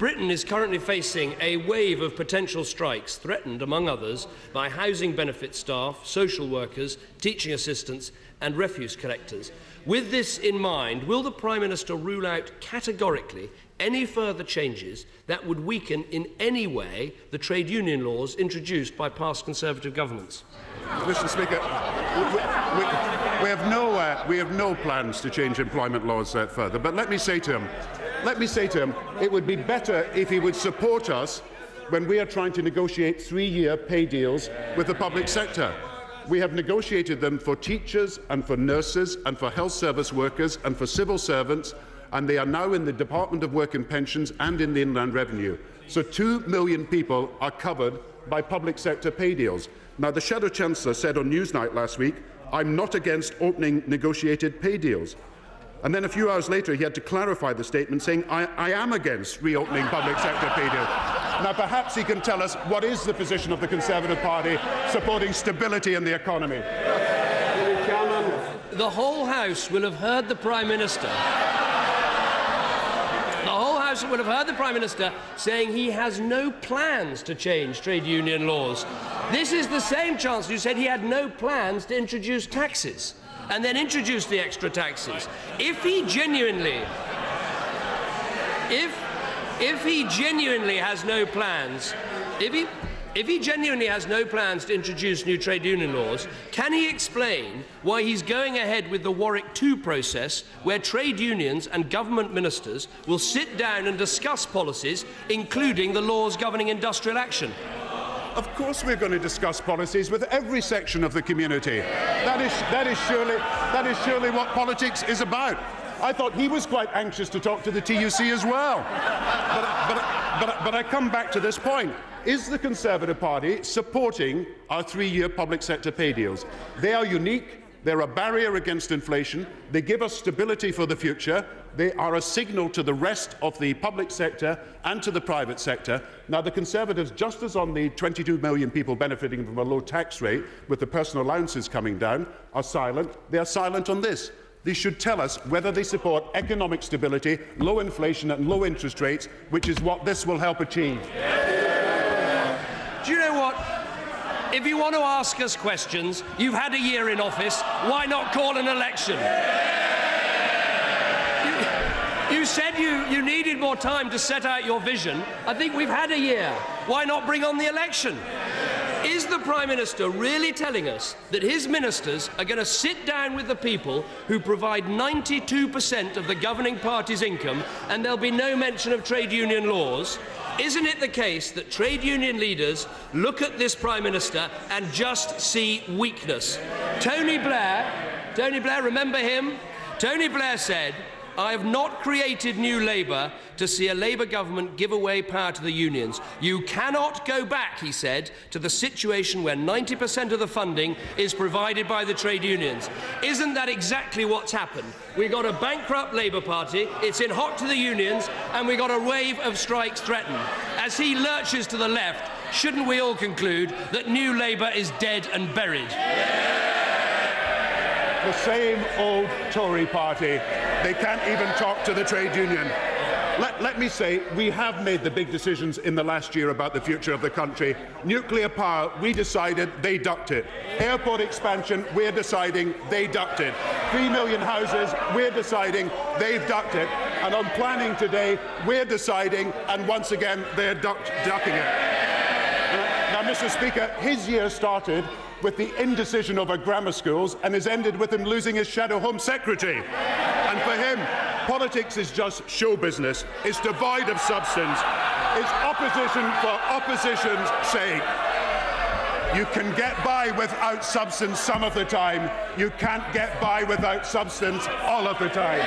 Britain is currently facing a wave of potential strikes threatened, among others, by housing benefit staff, social workers, teaching assistants and refuse collectors. With this in mind, will the Prime Minister rule out categorically any further changes that would weaken in any way the trade union laws introduced by past Conservative governments? Mr. Speaker, we have no plans to change employment laws further. But let me say to him, it would be better if he would support us when we are trying to negotiate 3-year pay deals with the public sector. We have negotiated them for teachers and for nurses and for health service workers and for civil servants, and they are now in the Department of Work and Pensions and in the Inland Revenue. So 2 million people are covered by public sector pay deals. Now, the Shadow Chancellor said on Newsnight last week, "I'm not against opening negotiated pay deals." And then a few hours later, he had to clarify the statement, saying, I am against reopening public sector pay deals. Now, perhaps he can tell us what is the position of the Conservative Party supporting stability in the economy. The whole House will have heard the Prime Minister. The whole House will have heard the Prime Minister saying he has no plans to change trade union laws. This is the same Chancellor who said he had no plans to introduce taxes and then introduce the extra taxes. If he genuinely has no plans, if he genuinely has no plans to introduce new trade union laws, can he explain why he's going ahead with the Warwick 2 process, where trade unions and government ministers will sit down and discuss policies, including the laws governing industrial action? Of course we're going to discuss policies with every section of the community. That is surely what politics is about. I thought he was quite anxious to talk to the TUC as well. But I come back to this point. Is the Conservative Party supporting our 3-year public sector pay deals? They are unique. They're a barrier against inflation. They give us stability for the future. They are a signal to the rest of the public sector and to the private sector. Now, the Conservatives, just as on the 22 million people benefiting from a low tax rate with the personal allowances coming down, are silent. They are silent on this. They should tell us whether they support economic stability, low inflation and low interest rates, which is what this will help achieve. Do you know what? If you want to ask us questions, you've had a year in office, why not call an election? You said you needed more time to set out your vision. I think we've had a year. Why not bring on the election? Is the Prime Minister really telling us that his ministers are going to sit down with the people who provide 92% of the governing party's income and there'll be no mention of trade union laws? Isn't it the case that trade union leaders look at this Prime Minister and just see weakness? Tony Blair, remember him? Tony Blair said, "I have not created new Labour to see a Labour government give away power to the unions. You cannot go back," he said, "to the situation where 90% of the funding is provided by the trade unions." Isn't that exactly what's happened? We got a bankrupt Labour Party, it's in hot to the unions, and we got a wave of strikes threatened. As he lurches to the left, shouldn't we all conclude that New Labour is dead and buried? The same old Tory party. They can't even talk to the trade union. Let me say, we have made the big decisions in the last year about the future of the country. Nuclear power, we decided, they ducked it. Airport expansion, we're deciding, they ducked it. 3 million houses, we're deciding, they've ducked it. And on planning today, we're deciding, and once again, they're ducking it. Now, Mr. Speaker, his year started with the indecision over grammar schools and has ended with him losing his shadow Home Secretary. And for him, politics is just show business. It's devoid of substance. It's opposition for opposition's sake. You can get by without substance some of the time. You can't get by without substance all of the time.